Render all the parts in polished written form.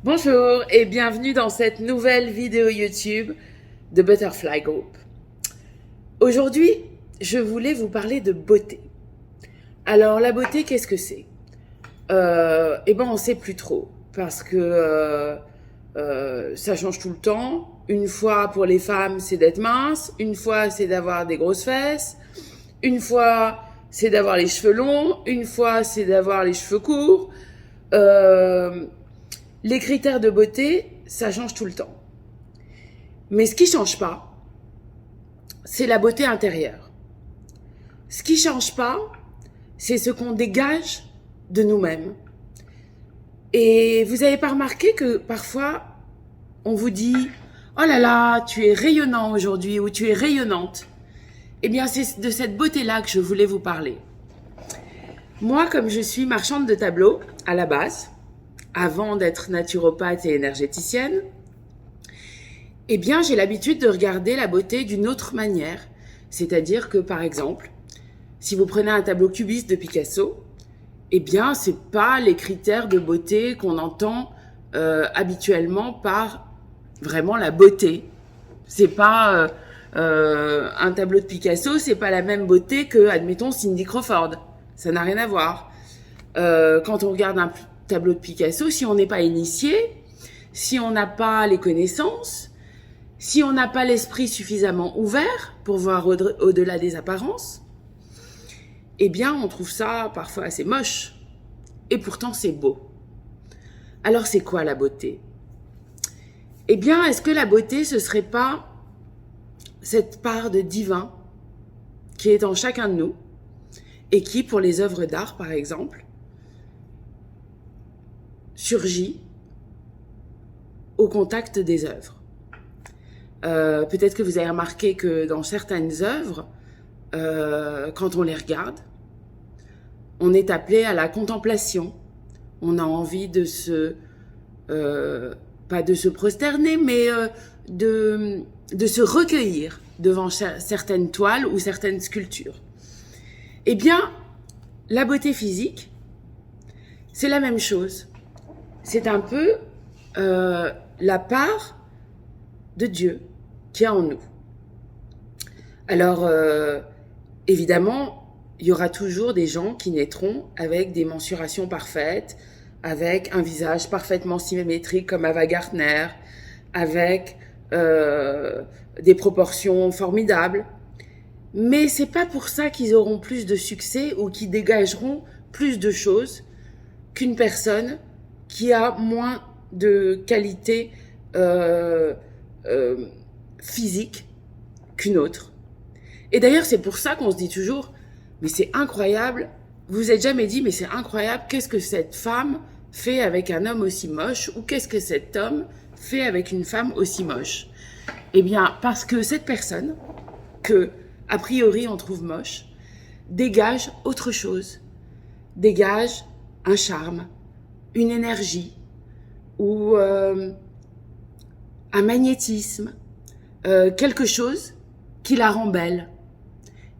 Bonjour et bienvenue dans cette nouvelle vidéo YouTube de Butterfly Group. Aujourd'hui, je voulais vous parler de beauté. Alors la beauté, qu'est-ce que c'est? On sait plus trop parce que ça change tout le temps. Une fois pour les femmes, c'est d'être mince. Une fois, c'est d'avoir des grosses fesses. Une fois, c'est d'avoir les cheveux longs. Une fois, c'est d'avoir les cheveux courts. Les critères de beauté, ça change tout le temps. Mais ce qui change pas, c'est la beauté intérieure. Ce qui change pas, c'est ce qu'on dégage de nous-mêmes. Et vous avez pas remarqué que parfois, on vous dit « Oh là là, tu es rayonnant aujourd'hui » ou « Tu es rayonnante ». Eh bien, c'est de cette beauté-là que je voulais vous parler. Moi, comme je suis marchande de tableaux à la base, avant d'être naturopathe et énergéticienne, eh bien, j'ai l'habitude de regarder la beauté d'une autre manière. C'est-à-dire que, par exemple, si vous prenez un tableau cubiste de Picasso, eh bien, c'est pas les critères de beauté qu'on entend habituellement par vraiment la beauté. C'est pas un tableau de Picasso, c'est pas la même beauté que, admettons, Cindy Crawford. Ça n'a rien à voir. Quand on regarde un tableau de Picasso, si on n'est pas initié, si on n'a pas les connaissances, si on n'a pas l'esprit suffisamment ouvert pour voir au-delà des apparences, eh bien, on trouve ça parfois assez moche. Et pourtant, c'est beau. Alors, c'est quoi la beauté? Eh bien, est-ce que la beauté, ce serait pas cette part de divin qui est en chacun de nous et qui, pour les œuvres d'art, par exemple, surgit au contact des œuvres? Peut-être que vous avez remarqué que dans certaines œuvres, quand on les regarde, on est appelé à la contemplation. On a envie de pas de se prosterner, mais de se recueillir devant certaines toiles ou certaines sculptures. Eh bien, la beauté physique, c'est la même chose. C'est un peu la part de Dieu qui est en nous. Alors, évidemment, il y aura toujours des gens qui naîtront avec des mensurations parfaites, avec un visage parfaitement symétrique comme Ava Gardner, avec des proportions formidables. Mais c'est pas pour ça qu'ils auront plus de succès ou qu'ils dégageront plus de choses qu'une personne qui a moins de qualité physique qu'une autre. Et d'ailleurs, c'est pour ça qu'on se dit toujours « Mais c'est incroyable !» Vous vous êtes jamais dit « Mais c'est incroyable, qu'est-ce que cette femme fait avec un homme aussi moche ?» ou « Qu'est-ce que cet homme fait avec une femme aussi moche ?» Eh bien, parce que cette personne, que a priori on trouve moche, dégage autre chose, dégage un charme, une énergie ou un magnétisme, quelque chose qui la rend belle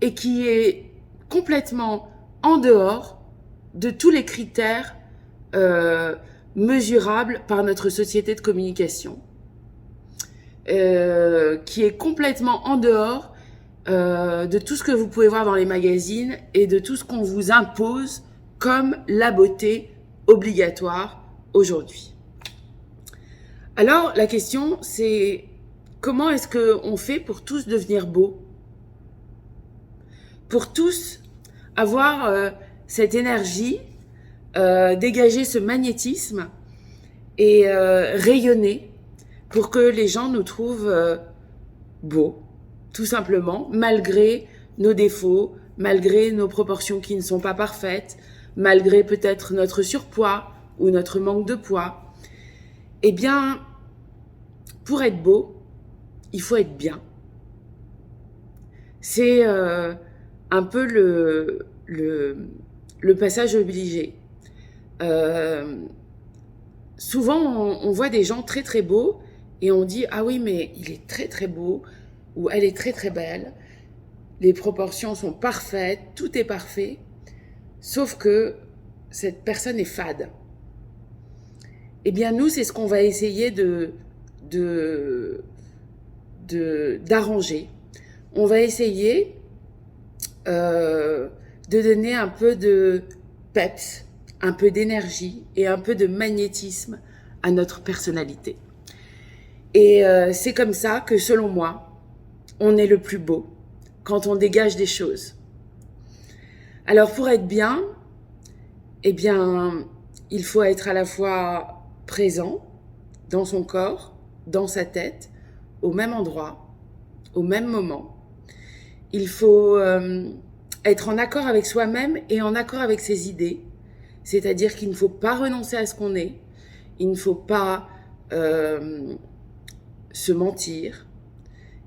et qui est complètement en dehors de tous les critères mesurables par notre société de communication, qui est complètement en dehors de tout ce que vous pouvez voir dans les magazines et de tout ce qu'on vous impose comme la beauté obligatoire aujourd'hui. Alors, la question, c'est comment est-ce qu'on fait pour tous devenir beaux? Pour tous avoir cette énergie, dégager ce magnétisme et rayonner pour que les gens nous trouvent beaux, tout simplement, malgré nos défauts, malgré nos proportions qui ne sont pas parfaites, malgré peut-être notre surpoids ou notre manque de poids. Eh bien, pour être beau, il faut être bien. C'est un peu le passage obligé. Souvent, on voit des gens très très beaux et on dit « Ah oui, mais il est très très beau » ou « Elle est très très belle ». Les proportions sont parfaites, tout est parfait, sauf que cette personne est fade. eh bien nous, c'est ce qu'on va essayer d'arranger. On va essayer de donner un peu de peps, un peu d'énergie et un peu de magnétisme à notre personnalité. Et c'est comme ça que, selon moi, on est le plus beau, quand on dégage des choses. Alors, pour être bien, eh bien, il faut être à la fois présent dans son corps, dans sa tête, au même endroit, au même moment. Il faut être en accord avec soi-même et en accord avec ses idées. C'est-à-dire qu'il ne faut pas renoncer à ce qu'on est. Il ne faut pas se mentir.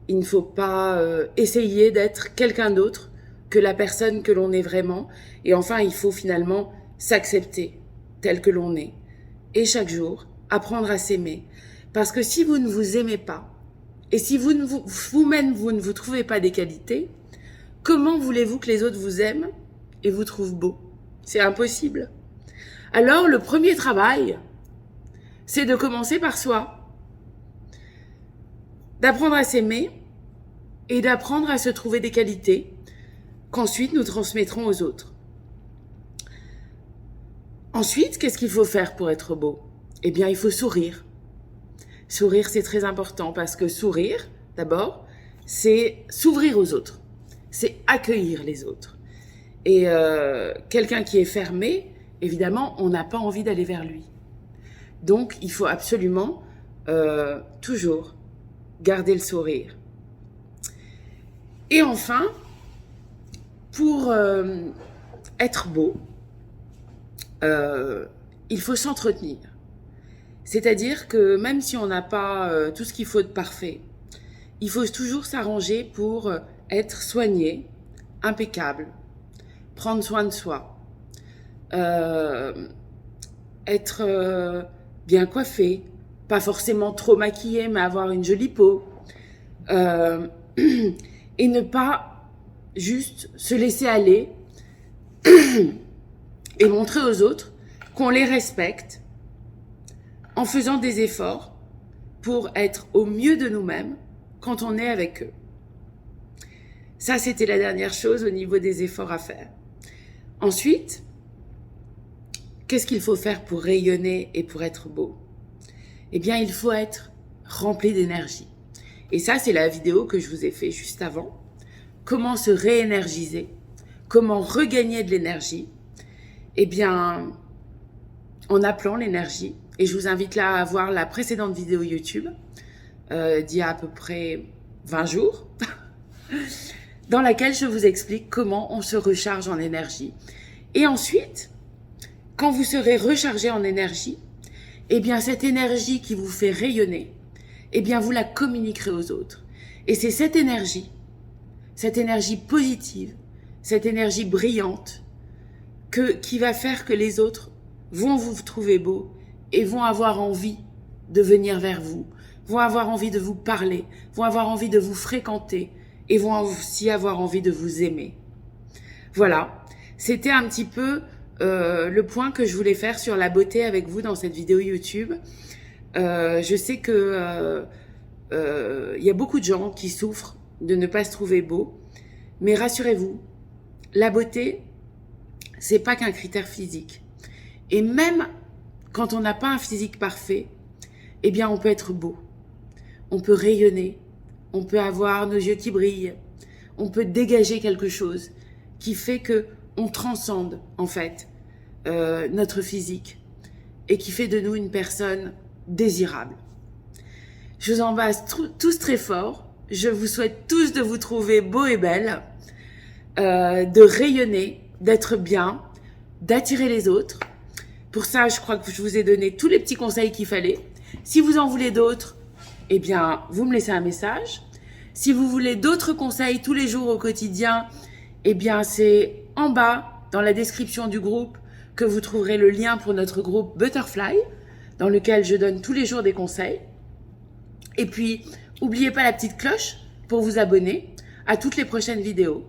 Il ne faut pas essayer d'être quelqu'un d'autre que la personne que l'on est vraiment. Et enfin, il faut finalement s'accepter tel que l'on est. Et chaque jour, apprendre à s'aimer. Parce que si vous ne vous aimez pas, et si vous-même vous ne vous trouvez pas des qualités, comment voulez-vous que les autres vous aiment et vous trouvent beau? C'est impossible. Alors, le premier travail, c'est de commencer par soi. D'apprendre à s'aimer et d'apprendre à se trouver des qualités qu'ensuite nous transmettrons aux autres. Ensuite, qu'est-ce qu'il faut faire pour être beau? Eh bien, il faut sourire. Sourire, c'est très important parce que sourire, d'abord, c'est s'ouvrir aux autres. C'est accueillir les autres. Et quelqu'un qui est fermé, évidemment, on n'a pas envie d'aller vers lui. Donc, il faut absolument toujours garder le sourire. Et enfin, pour être beau, il faut s'entretenir. C'est-à-dire que même si on n'a pas tout ce qu'il faut de parfait, il faut toujours s'arranger pour être soigné, impeccable, prendre soin de soi, être bien coiffé, pas forcément trop maquillé, mais avoir une jolie peau, et ne pas juste se laisser aller et montrer aux autres qu'on les respecte en faisant des efforts pour être au mieux de nous-mêmes quand on est avec eux. Ça, c'était la dernière chose au niveau des efforts à faire. Ensuite, qu'est-ce qu'il faut faire pour rayonner et pour être beau? Eh bien, il faut être rempli d'énergie. Et ça, c'est la vidéo que je vous ai fait juste avant. Comment se réénergiser? Comment regagner de l'énergie? Eh bien, en appelant l'énergie. Et je vous invite là à voir la précédente vidéo YouTube d'il y a à peu près 20 jours, dans laquelle je vous explique comment on se recharge en énergie. Et ensuite, quand vous serez rechargé en énergie, eh bien cette énergie qui vous fait rayonner, eh bien vous la communiquerez aux autres. Et c'est cette énergie positive, cette énergie brillante, qui va faire que les autres vont vous trouver beau et vont avoir envie de venir vers vous, vont avoir envie de vous parler, vont avoir envie de vous fréquenter et vont aussi avoir envie de vous aimer. Voilà, c'était un petit peu le point que je voulais faire sur la beauté avec vous dans cette vidéo YouTube. Je sais que y a beaucoup de gens qui souffrent de ne pas se trouver beau, mais rassurez-vous, la beauté, c'est pas qu'un critère physique. Et même quand on n'a pas un physique parfait, eh bien on peut être beau, on peut rayonner, on peut avoir nos yeux qui brillent, on peut dégager quelque chose qui fait que on transcende en fait notre physique et qui fait de nous une personne désirable. Je vous embrasse tous très fort, je vous souhaite tous de vous trouver beaux et belles, de rayonner, d'être bien, d'attirer les autres. Pour ça, je crois que je vous ai donné tous les petits conseils qu'il fallait. Si vous en voulez d'autres, eh bien, vous me laissez un message. Si vous voulez d'autres conseils tous les jours au quotidien, eh bien, c'est en bas, dans la description du groupe, que vous trouverez le lien pour notre groupe Butterfly, dans lequel je donne tous les jours des conseils. Et puis, n'oubliez pas la petite cloche pour vous abonner à toutes les prochaines vidéos.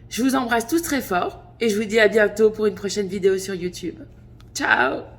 Je vous embrasse tous très fort et je vous dis à bientôt pour une prochaine vidéo sur YouTube. Ciao!